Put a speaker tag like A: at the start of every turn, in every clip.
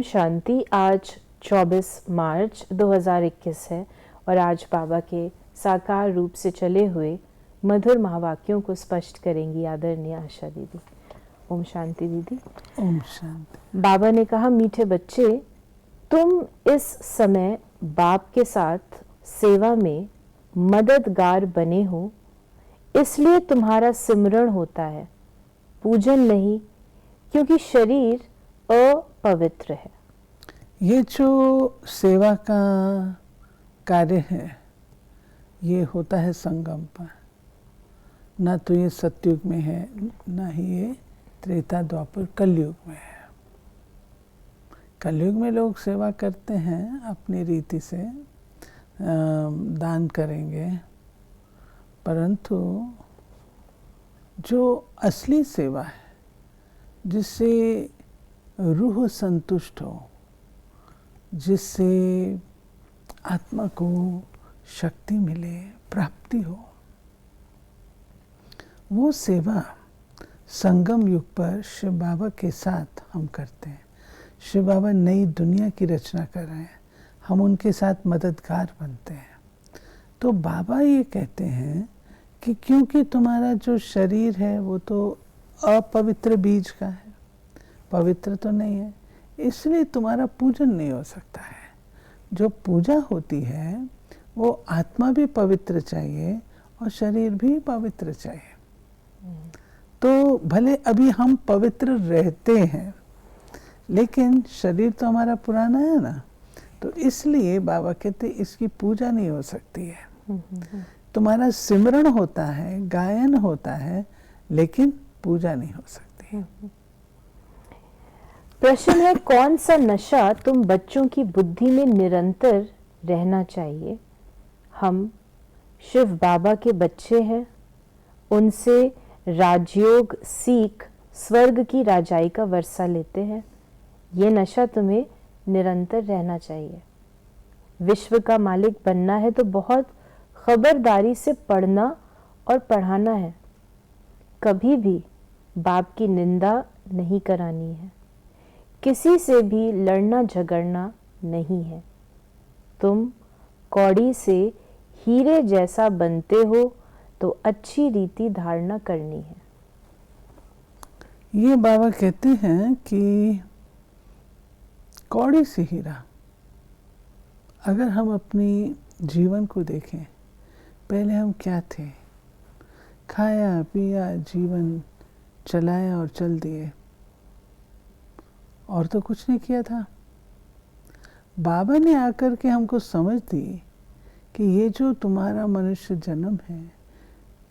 A: शांति। आज 24 मार्च 2021 है और आज बाबा के साकार रूप से चले हुए मधुर महावाक्यों को स्पष्ट करेंगी आदरणीय आशा दीदी। ओम शांति दीदी।
B: ओम शांति।
A: बाबा ने कहा, मीठे बच्चे, तुम इस समय बाप के साथ सेवा में मददगार बने हो, इसलिए तुम्हारा सिमरण होता है, पूजन नहीं, क्योंकि शरीर अपवित्र है।
B: ये जो सेवा का कार्य है ये होता है संगम पर। ना तो ये सतयुग में है, ना ही ये त्रेता द्वापर कलयुग में है। कलयुग में लोग सेवा करते हैं अपनी रीति से, दान करेंगे, परंतु जो असली सेवा है जिससे रूह संतुष्ट हो, जिससे आत्मा को शक्ति मिले, प्राप्ति हो, वो सेवा संगम युग पर शिव बाबा के साथ हम करते हैं। शिव बाबा नई दुनिया की रचना कर रहे हैं, हम उनके साथ मददगार बनते हैं। तो बाबा ये कहते हैं कि क्योंकि तुम्हारा जो शरीर है वो तो अपवित्र बीज का है, पवित्र तो नहीं है, इसलिए तुम्हारा पूजन नहीं हो सकता है। जो पूजा होती है वो आत्मा भी पवित्र चाहिए और शरीर भी पवित्र चाहिए। तो भले अभी हम पवित्र रहते हैं लेकिन शरीर तो हमारा पुराना है ना, तो इसलिए बाबा कहते इसकी पूजा नहीं हो सकती है। तुम्हारा सिमरण होता है, गायन होता है, लेकिन पूजा नहीं हो सकती।
A: प्रश्न है, कौन सा नशा तुम बच्चों की बुद्धि में निरंतर रहना चाहिए? हम शिव बाबा के बच्चे हैं, उनसे राजयोग सीख स्वर्ग की राजाई का वर्षा लेते हैं। ये नशा तुम्हें निरंतर रहना चाहिए। विश्व का मालिक बनना है तो बहुत खबरदारी से पढ़ना और पढ़ाना है। कभी भी बाप की निंदा नहीं करानी है, किसी से भी लड़ना झगड़ना नहीं है। तुम कौड़ी से हीरे जैसा बनते हो तो अच्छी रीति धारणा करनी है।
B: ये बाबा कहते हैं कि कौड़ी से हीरा। अगर हम अपनी जीवन को देखें, पहले हम क्या थे? खाया पिया, जीवन चलाया और चल दिए, और तो कुछ नहीं किया था। बाबा ने आकर के हमको समझ दी कि ये जो तुम्हारा मनुष्य जन्म है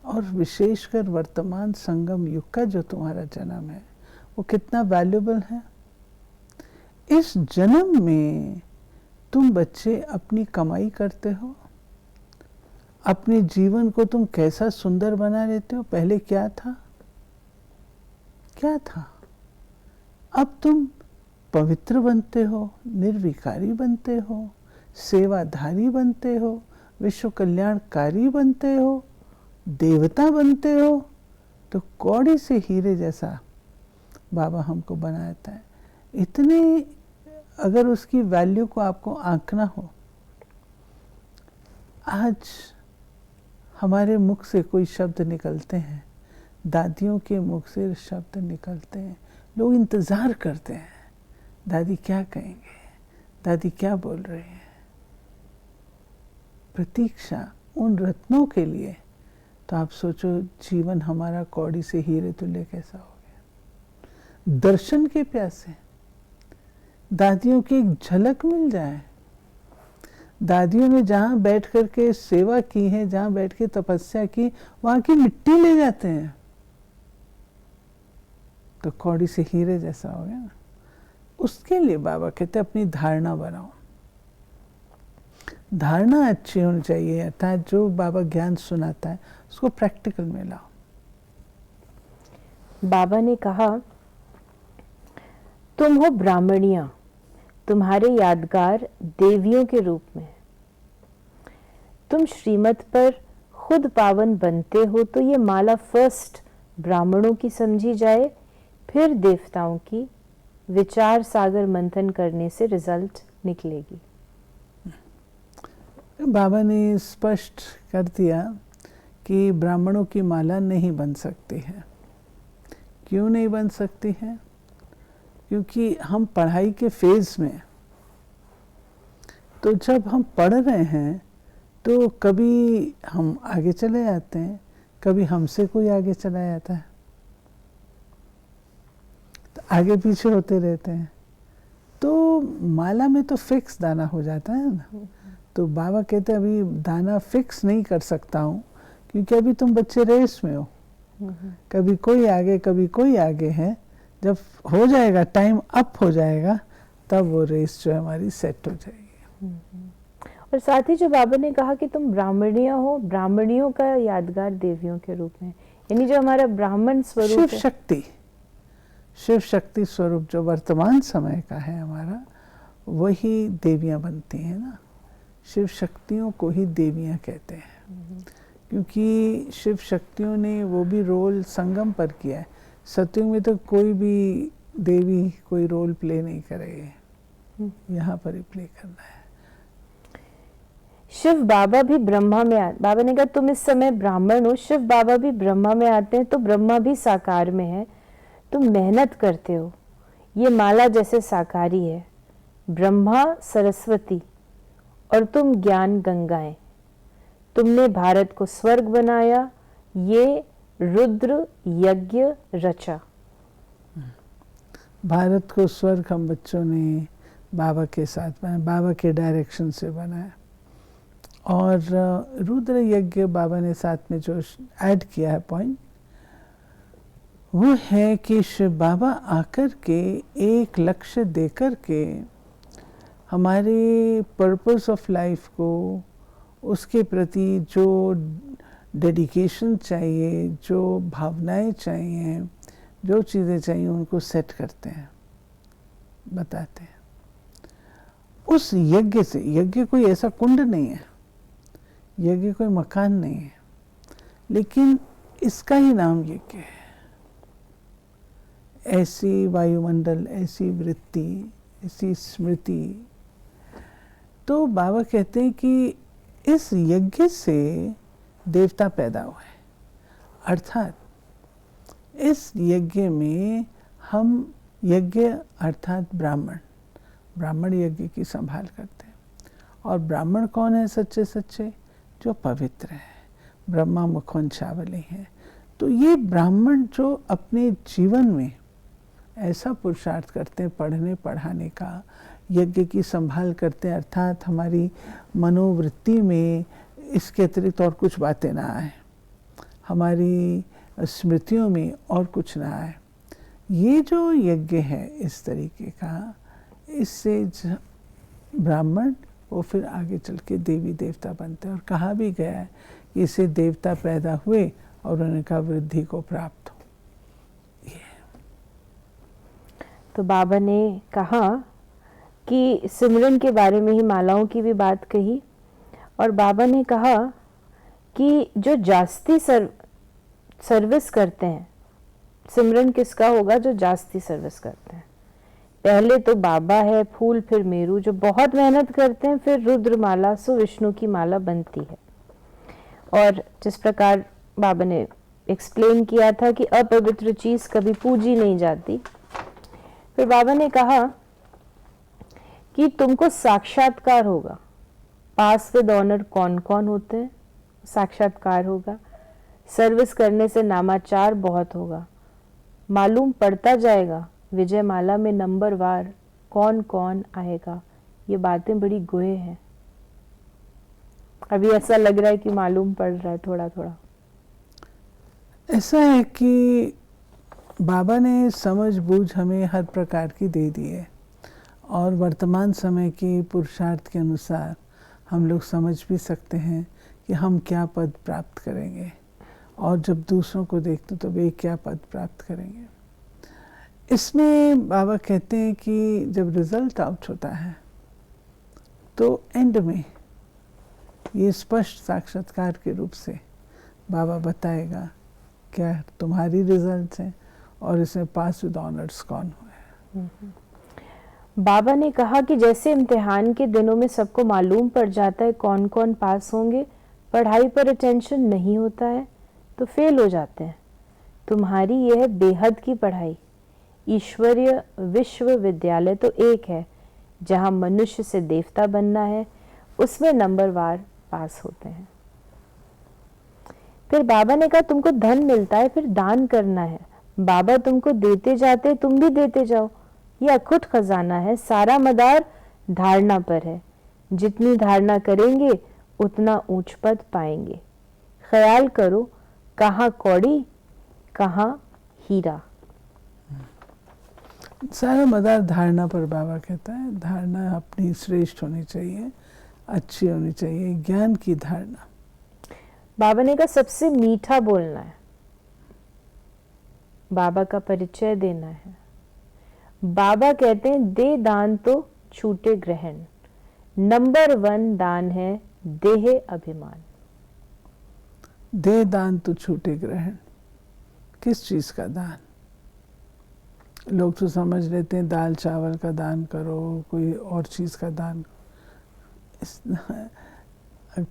B: और विशेषकर वर्तमान संगम युग का जो तुम्हारा जन्म है वो कितना वैल्यूबल है। इस जन्म में तुम बच्चे अपनी कमाई करते हो, अपने जीवन को तुम कैसा सुंदर बना लेते हो। पहले क्या था? क्या था? अब तुम पवित्र बनते हो, निर्विकारी बनते हो, सेवाधारी बनते हो, विश्व कल्याणकारी बनते हो, देवता बनते हो। तो कौड़ी से हीरे जैसा बाबा हमको बनाता है। इतने अगर उसकी वैल्यू को आपको आंकना हो, आज हमारे मुख से कोई शब्द निकलते हैं, दादियों के मुख से शब्द निकलते हैं, लोग इंतज़ार करते हैं दादी क्या कहेंगे, दादी क्या बोल रहे हैं। प्रतीक्षा उन रत्नों के लिए। तो आप सोचो जीवन हमारा कौड़ी से हीरे तुल्य कैसा हो गया। दर्शन के प्यासे, दादियों की एक झलक मिल जाए। दादियों ने जहाँ बैठ कर के सेवा की है, जहाँ बैठ के तपस्या की, वहाँ की मिट्टी ले जाते हैं, तो कौड़ी से हीरे जैसा हो गया ना। उसके लिए बाबा कहते हैं अपनी धारणा बनाओ। धारणा अच्छी होनी चाहिए, अर्थात जो बाबा ज्ञान सुनाता है उसको प्रैक्टिकल में लाओ।
A: बाबा ने कहा, तुम हो ब्राह्मणियां, तुम्हारे यादगार देवियों के रूप में। तुम श्रीमत पर खुद पावन बनते हो तो ये माला फर्स्ट ब्राह्मणों की समझी जाए, फिर देवताओं की, विचार सागर मंथन करने से रिजल्ट निकलेगी।
B: बाबा ने स्पष्ट कर दिया कि ब्राह्मणों की माला नहीं बन सकती है। क्यों नहीं बन सकती है? क्योंकि हम पढ़ाई के फेज में, तो जब हम पढ़ रहे हैं तो कभी हम आगे चले जाते हैं, कभी हमसे कोई आगे चला जाता है, तो आगे पीछे होते रहते हैं। तो माला में तो फिक्स दाना हो जाता है ना। तो बाबा कहते हैं अभी दाना फिक्स नहीं कर सकता हूँ, क्योंकि अभी तुम बच्चे रेस में हो, कभी कोई आगे कभी कोई आगे है। जब हो जाएगा, टाइम अप हो जाएगा, तब वो रेस जो है हमारी सेट हो जाएगी।
A: और साथ ही जो बाबा ने कहा कि तुम ब्राह्मणियां हो, ब्राह्मणियों का यादगार देवियों के रूप में, यानी जो हमारा ब्राह्मण स्वरूप
B: शिव शक्ति, शिव शक्ति स्वरूप जो वर्तमान समय का है हमारा, वही देवियां बनती हैं ना। शिव शक्तियों को ही देवियां कहते हैं, क्योंकि शिव शक्तियों ने वो भी रोल संगम पर किया है। सतयुग में तो कोई भी देवी कोई रोल प्ले नहीं करेगी, यहाँ पर ही प्ले करना है।
A: शिव बाबा भी ब्रह्मा में बाबा ने कहा तुम इस समय ब्राह्मण हो, शिव बाबा भी ब्रह्मा में आते हैं, तो ब्रह्मा भी साकार में है। तुम मेहनत करते हो, ये माला जैसे साकारी है। ब्रह्मा सरस्वती और तुम ज्ञान गंगाएं। तुमने भारत को स्वर्ग बनाया, ये रुद्र यज्ञ रचा।
B: भारत को स्वर्ग हम बच्चों ने बाबा के साथ बनाया, बाबा के डायरेक्शन से बनाया। और रुद्र यज्ञ बाबा ने साथ में जो ऐड किया है पॉइंट, वो है कि शिव बाबा आकर के एक लक्ष्य देकर के हमारे पर्पस ऑफ लाइफ को, उसके प्रति जो डेडिकेशन चाहिए, जो भावनाएं चाहिए, जो चीज़ें चाहिए, उनको सेट करते हैं, बताते हैं। उस यज्ञ से, यज्ञ कोई ऐसा कुंड नहीं है, यज्ञ कोई मकान नहीं है, लेकिन इसका ही नाम यज्ञ है। ऐसी वायुमंडल, ऐसी वृत्ति, ऐसी स्मृति। तो बाबा कहते हैं कि इस यज्ञ से देवता पैदा हुए, अर्थात इस यज्ञ में हम यज्ञ अर्थात ब्राह्मण, ब्राह्मण यज्ञ की संभाल करते हैं। और ब्राह्मण कौन है? सच्चे सच्चे जो पवित्र है, ब्रह्मा मुखवंशावली है। तो ये ब्राह्मण जो अपने जीवन में ऐसा पुरुषार्थ करते हैं, पढ़ने पढ़ाने का, यज्ञ की संभाल करते हैं, अर्थात हमारी मनोवृत्ति में इसके अतिरिक्त और कुछ बातें ना आए, हमारी स्मृतियों में और कुछ ना आए। ये जो यज्ञ है इस तरीके का, इससे ब्राह्मण वो फिर आगे चल के देवी देवता बनते हैं। और कहा भी गया है कि इससे देवता पैदा हुए और उनका वृद्धि को प्राप्त हो।
A: तो बाबा ने कहा कि सिमरन के बारे में ही मालाओं की भी बात कही, और बाबा ने कहा कि जो जास्ती सर्विस करते हैं, सिमरन किसका होगा? जो जास्ती सर्विस करते हैं। पहले तो बाबा है, फूल, फिर मेरू, जो बहुत मेहनत करते हैं, फिर रुद्र माला, सो विष्णु की माला बनती है। और जिस प्रकार बाबा ने एक्सप्लेन किया था कि अपवित्र चीज कभी पूजी नहीं जाती, फिर बाबा ने कहा कि तुमको साक्षात्कार होगा। पास विद ऑनर कौन कौन होते हैं? साक्षात्कार होगा। सर्विस करने से नामाचार बहुत होगा। मालूम पड़ता जाएगा विजय माला में नंबर वार कौन कौन आएगा। ये बातें बड़ी गोए हैं। अभी ऐसा लग रहा है कि मालूम पड़ रहा है थोड़ा थोड़ा।
B: ऐसा है कि बाबा ने समझ बूझ हमें हर प्रकार की दे दी है, और वर्तमान समय के पुरुषार्थ के अनुसार हम लोग समझ भी सकते हैं कि हम क्या पद प्राप्त करेंगे, और जब दूसरों को देखते तो वे क्या पद प्राप्त करेंगे। इसमें बाबा कहते हैं कि जब रिजल्ट आउट होता है तो एंड में ये स्पष्ट साक्षात्कार के रूप से बाबा बताएगा क्या तुम्हारी रिजल्ट्स हैं और इसमें पास विद ऑनर्स कौन हुए।
A: बाबा ने कहा कि जैसे इम्तिहान के दिनों में सबको मालूम पड़ जाता है कौन कौन पास होंगे, पढ़ाई पर अटेंशन नहीं होता है तो फेल हो जाते हैं। तुम्हारी यह बेहद की पढ़ाई, ईश्वरीय विश्वविद्यालय तो एक है जहां मनुष्य से देवता बनना है, उसमें नंबरवार पास होते हैं। फिर बाबा ने कहा तुमको धन मिलता है, फिर दान करना है। बाबा तुमको देते जाते, तुम भी देते जाओ। यह अखुट खजाना है, सारा मदार धारणा पर है। जितनी धारणा करेंगे उतना ऊंच पद पाएंगे। ख्याल करो, कहाँ कौड़ी कहाँ हीरा।
B: सारा मदार धारणा पर बाबा कहता है। धारणा अपनी श्रेष्ठ होनी चाहिए, अच्छी होनी चाहिए, ज्ञान की धारणा।
A: बाबा ने कहा सबसे मीठा बोलना है, बाबा का परिचय देना है। बाबा कहते हैं दे दान तो छूटे ग्रहण, नंबर 1 दान है देह अभिमान।
B: दे दान तो छूटे ग्रहण, किस चीज का दान? लोग तो समझ लेते हैं दाल चावल का दान करो, कोई और चीज का दान।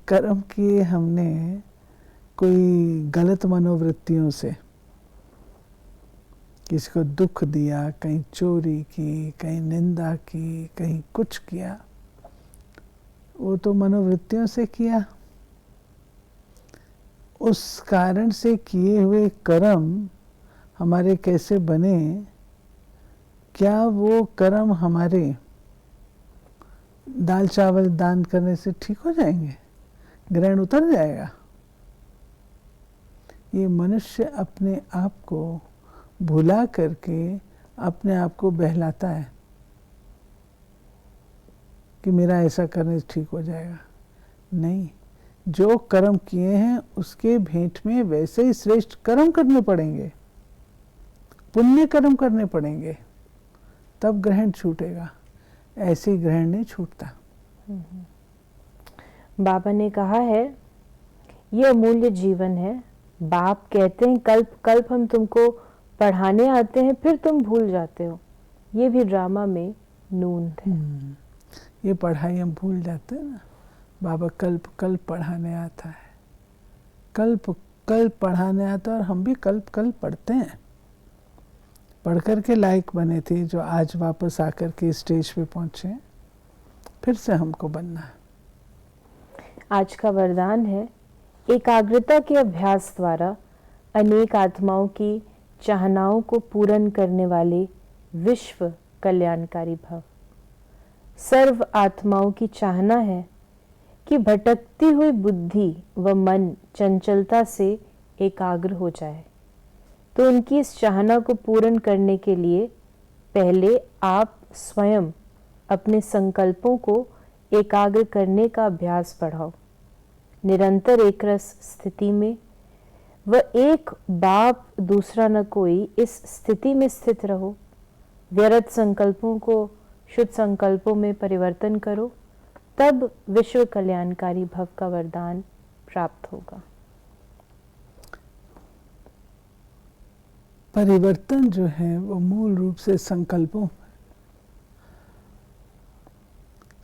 B: कर्म किए हमने कोई गलत मनोवृत्तियों से, किसी को दुख दिया, कहीं चोरी की, कहीं निंदा की, कहीं कुछ किया, वो तो मनोवृत्तियों से किया। उस कारण से किए हुए कर्म हमारे कैसे बने? क्या वो कर्म हमारे दाल चावल दान करने से ठीक हो जाएंगे? ग्रहण उतर जाएगा? ये मनुष्य अपने आप को भुला करके अपने आप को बहलाता है कि मेरा ऐसा करने से ठीक हो जाएगा। नहीं, जो कर्म किए हैं उसके भेंट में वैसे ही श्रेष्ठ कर्म करने पड़ेंगे, पुण्य कर्म करने पड़ेंगे, तब ग्रहण छूटेगा। ऐसे ग्रहण नहीं छूटता।
A: बाबा ने कहा है ये अमूल्य जीवन है। बाप कहते हैं कल्प कल्प हम तुमको पढ़ाने आते हैं, फिर तुम भूल जाते हो। ये भी ड्रामा में नूंद है।
B: ये पढ़ाई हम भूल जाते हैं ना। बाबा कल्प कल्प पढ़ाने आता है, कल्प कल्प पढ़ाने आता है, और हम भी कल्प कल्प पढ़ते हैं। पढ़ कर के लायक बने थे, जो आज वापस आकर के स्टेज पे पहुंचे। फिर से हमको बनना है।
A: आज का वरदान है एकाग्रता के अभ्यास द्वारा अनेक आत्माओं की चाहनाओं को पूर्ण करने वाले विश्व कल्याणकारी भव। सर्व आत्माओं की चाहना है कि भटकती हुई बुद्धि व मन चंचलता से एकाग्र हो जाए। तो उनकी इस चाहना को पूर्ण करने के लिए पहले आप स्वयं अपने संकल्पों को एकाग्र करने का अभ्यास बढ़ाओ। निरंतर एकरस स्थिति में व एक बाप दूसरा न कोई, इस स्थिति में स्थित रहो। व्यर्थ संकल्पों को शुद्ध संकल्पों में परिवर्तन करो, तब विश्व कल्याणकारी भव का वरदान प्राप्त होगा।
B: परिवर्तन जो है वो मूल रूप से संकल्पों,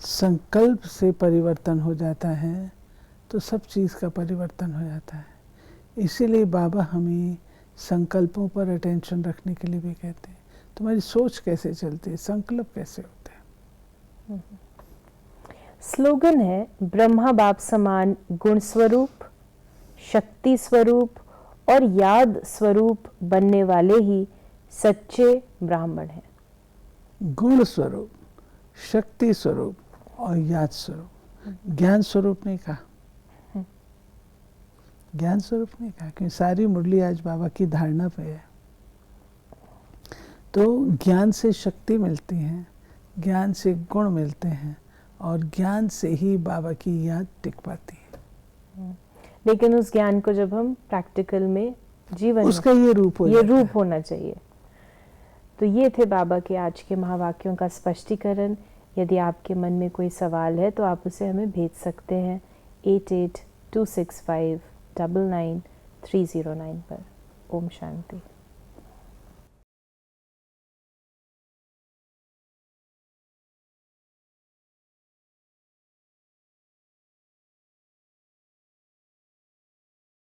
B: संकल्प से परिवर्तन हो जाता है तो सब चीज़ का परिवर्तन हो जाता है। इसीलिए बाबा हमें संकल्पों पर अटेंशन रखने के लिए भी कहते हैं। तुम्हारी सोच कैसे चलती है, संकल्प कैसे होते हैं।
A: स्लोगन है ब्रह्मा बाप समान गुण स्वरूप, शक्ति स्वरूप और याद स्वरूप बनने वाले ही सच्चे ब्राह्मण हैं।
B: गुण स्वरूप, शक्ति स्वरूप और याद स्वरूप। ज्ञान स्वरूप नहीं कहा, ज्ञान स्वरूप नहीं कहा, क्योंकि सारी मुरली आज बाबा की धारणा पे है। तो ज्ञान से शक्ति मिलती है, ज्ञान से गुण मिलते हैं, और ज्ञान से ही बाबा की याद टिक पाती है।
A: लेकिन उस ज्ञान को जब हम प्रैक्टिकल में जीवन
B: उसका ये रूप
A: होना चाहिए। तो ये थे बाबा के आज के महावाक्यों का स्पष्टीकरण। यदि आपके मन में कोई सवाल है तो आप उसे हमें भेज सकते हैं 8826599309 पर। ओम शांति।